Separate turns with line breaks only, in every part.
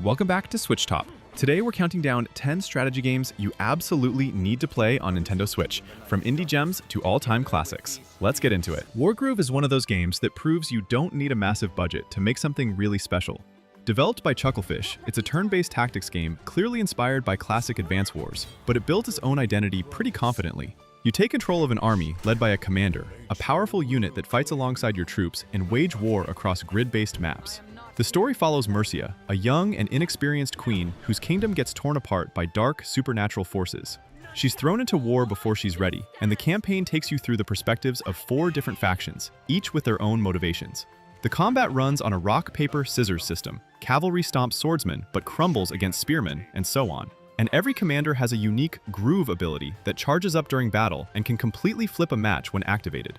Welcome back to SwitchTop. Today we're counting down 10 strategy games you absolutely need to play on Nintendo Switch, from indie gems to all-time classics. Let's get into it. Wargroove is one of those games that proves you don't need a massive budget to make something really special. Developed by Chucklefish, it's a turn-based tactics game clearly inspired by classic Advance Wars, but it built its own identity pretty confidently. You take control of an army led by a commander, a powerful unit that fights alongside your troops and wage war across grid-based maps. The story follows Mercia, a young and inexperienced queen whose kingdom gets torn apart by dark, supernatural forces. She's thrown into war before she's ready, and the campaign takes you through the perspectives of 4 different factions, each with their own motivations. The combat runs on a rock-paper-scissors system. Cavalry stomps swordsmen, but crumbles against spearmen, and so on. And every commander has a unique groove ability that charges up during battle and can completely flip a match when activated.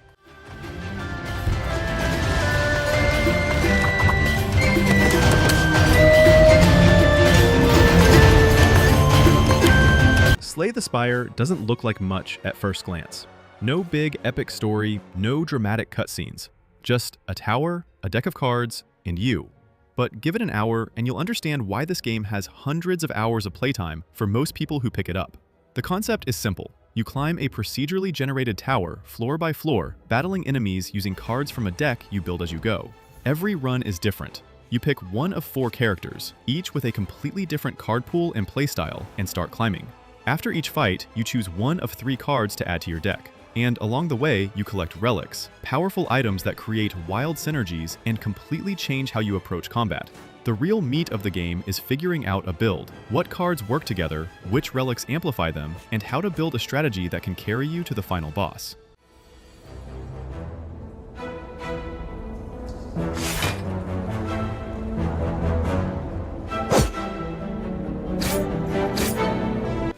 Slay the Spire doesn't look like much at first glance. No big epic story, no dramatic cutscenes. Just a tower, a deck of cards, and you. But give it an hour and you'll understand why this game has hundreds of hours of playtime for most people who pick it up. The concept is simple. You climb a procedurally generated tower, floor by floor, battling enemies using cards from a deck you build as you go. Every run is different. You pick one of 4 characters, each with a completely different card pool and playstyle, and start climbing. After each fight, you choose one of 3 cards to add to your deck. And along the way, you collect relics, powerful items that create wild synergies and completely change how you approach combat. The real meat of the game is figuring out a build, what cards work together, which relics amplify them, and how to build a strategy that can carry you to the final boss.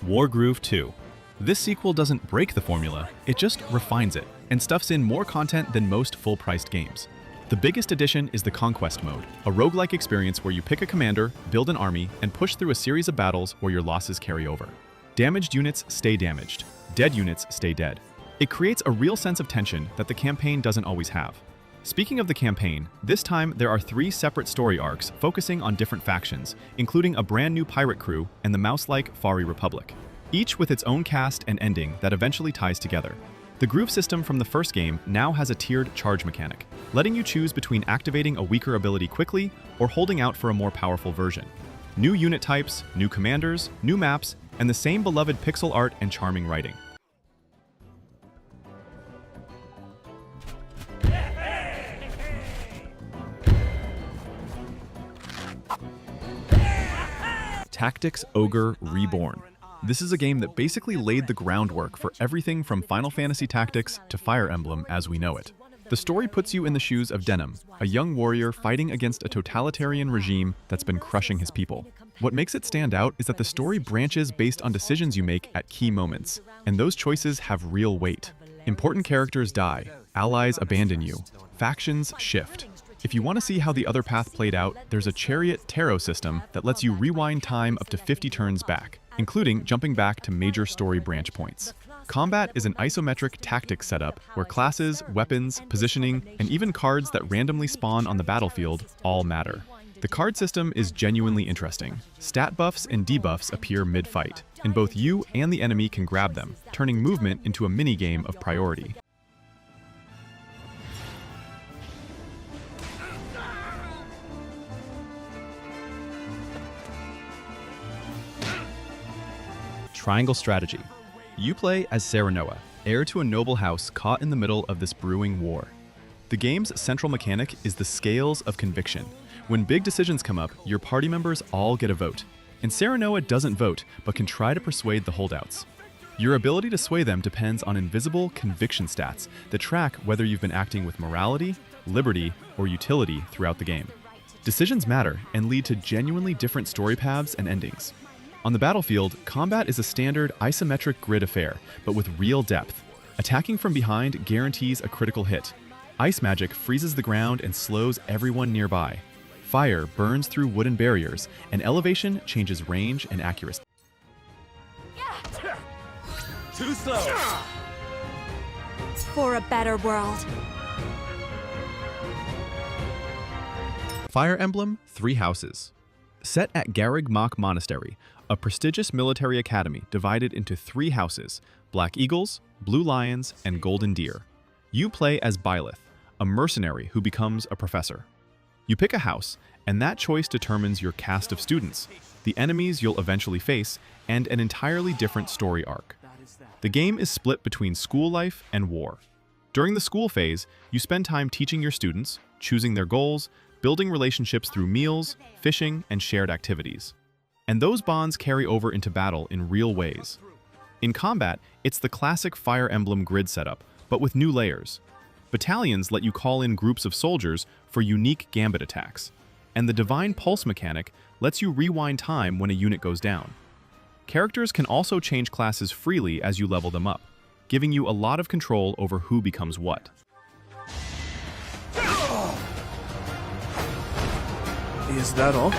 Wargroove 2. This sequel doesn't break the formula, it just refines it, and stuffs in more content than most full-priced games. The biggest addition is the Conquest mode, a roguelike experience where you pick a commander, build an army, and push through a series of battles where your losses carry over. Damaged units stay damaged, dead units stay dead. It creates a real sense of tension that the campaign doesn't always have. Speaking of the campaign, this time there are 3 separate story arcs focusing on different factions, including a brand new pirate crew and the mouse-like Fari Republic, each with its own cast and ending that eventually ties together. The groove system from the first game now has a tiered charge mechanic, letting you choose between activating a weaker ability quickly or holding out for a more powerful version. New unit types, new commanders, new maps, and the same beloved pixel art and charming writing. Tactics Ogre Reborn. This is a game that basically laid the groundwork for everything from Final Fantasy Tactics to Fire Emblem as we know it. The story puts you in the shoes of Denim, a young warrior fighting against a totalitarian regime that's been crushing his people. What makes it stand out is that the story branches based on decisions you make at key moments, and those choices have real weight. Important characters die, allies abandon you, factions shift. If you want to see how the other path played out, there's a Chariot Tarot system that lets you rewind time up to 50 turns back, including jumping back to major story branch points. Combat is an isometric tactics setup where classes, weapons, positioning, and even cards that randomly spawn on the battlefield all matter. The card system is genuinely interesting. Stat buffs and debuffs appear mid-fight, and both you and the enemy can grab them, turning movement into a mini-game of priority. Triangle Strategy. You play as Serenoa, heir to a noble house caught in the middle of this brewing war. The game's central mechanic is the scales of conviction. When big decisions come up, your party members all get a vote. And Serenoa doesn't vote, but can try to persuade the holdouts. Your ability to sway them depends on invisible conviction stats that track whether you've been acting with morality, liberty, or utility throughout the game. Decisions matter and lead to genuinely different story paths and endings. On the battlefield, combat is a standard isometric grid affair, but with real depth. Attacking from behind guarantees a critical hit. Ice magic freezes the ground and slows everyone nearby. Fire burns through wooden barriers, and elevation changes range and accuracy.
Too slow.
For a better world.
Fire Emblem: Three Houses. Set at Garrig Mach Monastery, a prestigious military academy divided into 3 houses: Black Eagles, Blue Lions, and Golden Deer. You play as Byleth, a mercenary who becomes a professor. You pick a house, and that choice determines your cast of students, the enemies you'll eventually face, and an entirely different story arc. The game is split between school life and war. During the school phase, you spend time teaching your students, choosing their goals, building relationships through meals, fishing, and shared activities. And those bonds carry over into battle in real ways. In combat, it's the classic Fire Emblem grid setup, but with new layers. Battalions let you call in groups of soldiers for unique gambit attacks, and the Divine Pulse mechanic lets you rewind time when a unit goes down. Characters can also change classes freely as you level them up, giving you a lot of control over who becomes what.
Is that all?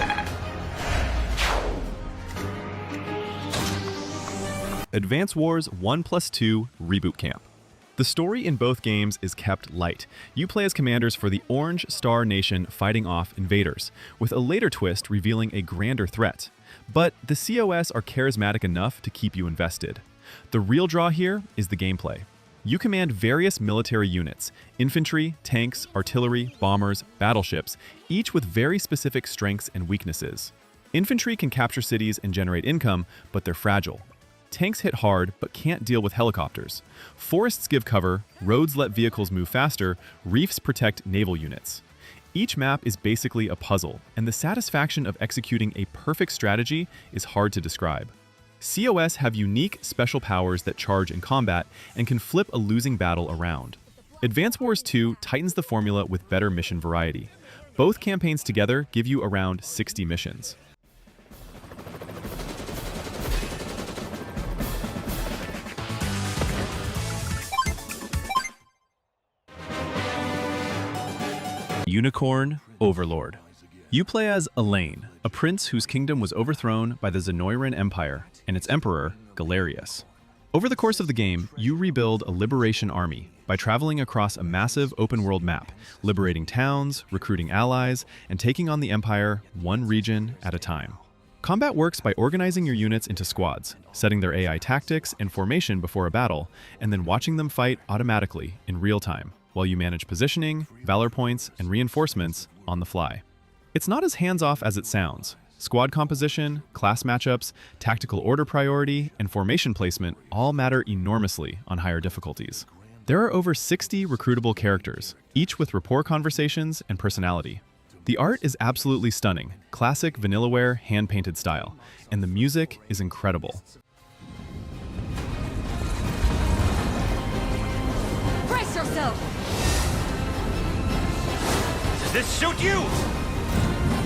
Advance Wars 1+2 Reboot Camp. The story in both games is kept light. You play as commanders for the Orange Star Nation fighting off invaders, with a later twist revealing a grander threat. But the COS are charismatic enough to keep you invested. The real draw here is the gameplay. You command various military units: infantry, tanks, artillery, bombers, battleships, each with very specific strengths and weaknesses. Infantry can capture cities and generate income, but they're fragile. Tanks hit hard, but can't deal with helicopters. Forests give cover, roads let vehicles move faster, reefs protect naval units. Each map is basically a puzzle, and the satisfaction of executing a perfect strategy is hard to describe. COS have unique special powers that charge in combat and can flip a losing battle around. Advance Wars 2 tightens the formula with better mission variety. Both campaigns together give you around 60 missions. Unicorn Overlord. You play as Elaine, a prince whose kingdom was overthrown by the Zenoiran Empire and its emperor, Galerius. Over the course of the game, you rebuild a liberation army by traveling across a massive open-world map, liberating towns, recruiting allies, and taking on the Empire one region at a time. Combat works by organizing your units into squads, setting their AI tactics and formation before a battle, and then watching them fight automatically in real time, while you manage positioning, valor points, and reinforcements on the fly. It's not as hands-off as it sounds. Squad composition, class matchups, tactical order priority, and formation placement all matter enormously on higher difficulties. There are over 60 recruitable characters, each with rapport conversations and personality. The art is absolutely stunning, classic Vanillaware hand-painted style, and the music is incredible.
Brace yourself!
Does this suit you?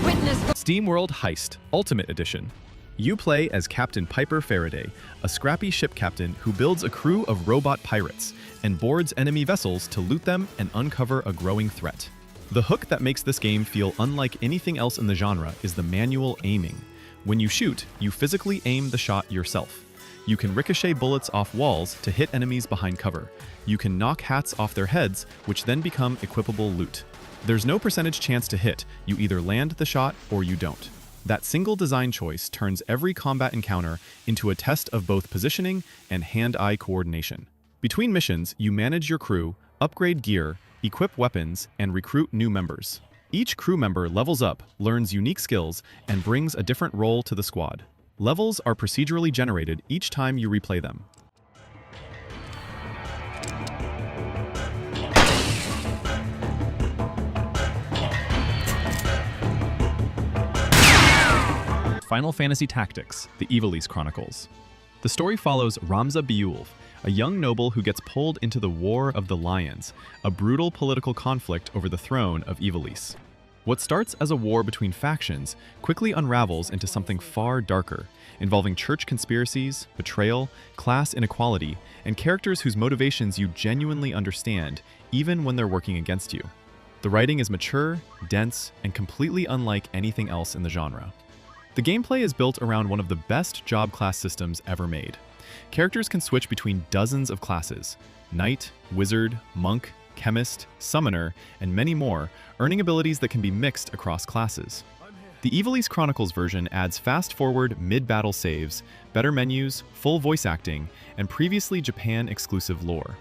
Witness the
SteamWorld Heist Ultimate Edition. You play as Captain Piper Faraday, a scrappy ship captain who builds a crew of robot pirates and boards enemy vessels to loot them and uncover a growing threat. The hook that makes this game feel unlike anything else in the genre is the manual aiming. When you shoot, you physically aim the shot yourself. You can ricochet bullets off walls to hit enemies behind cover. You can knock hats off their heads, which then become equipable loot. There's no percentage chance to hit. You either land the shot or you don't. That single design choice turns every combat encounter into a test of both positioning and hand-eye coordination. Between missions, you manage your crew, upgrade gear, equip weapons, and recruit new members. Each crew member levels up, learns unique skills, and brings a different role to the squad. Levels are procedurally generated each time you replay them. Final Fantasy Tactics: The Ivalice Chronicles. The story follows Ramza Beulf, a young noble who gets pulled into the War of the Lions, a brutal political conflict over the throne of Ivalice. What starts as a war between factions quickly unravels into something far darker, involving church conspiracies, betrayal, class inequality, and characters whose motivations you genuinely understand, even when they're working against you. The writing is mature, dense, and completely unlike anything else in the genre. The gameplay is built around one of the best job class systems ever made. Characters can switch between dozens of classes: knight, wizard, monk, chemist, summoner, and many more, earning abilities that can be mixed across classes. The Ivalice Chronicles version adds fast-forward, mid-battle saves, better menus, full voice acting, and previously Japan-exclusive lore.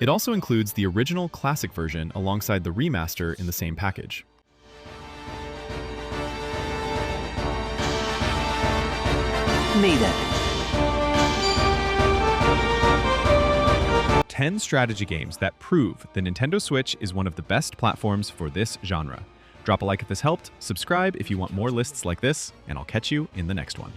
It also includes the original classic version alongside the remaster in the same package.
Neither.
10 strategy games that prove the Nintendo Switch is one of the best platforms for this genre. Drop a like if this helped, subscribe if you want more lists like this, and I'll catch you in the next one.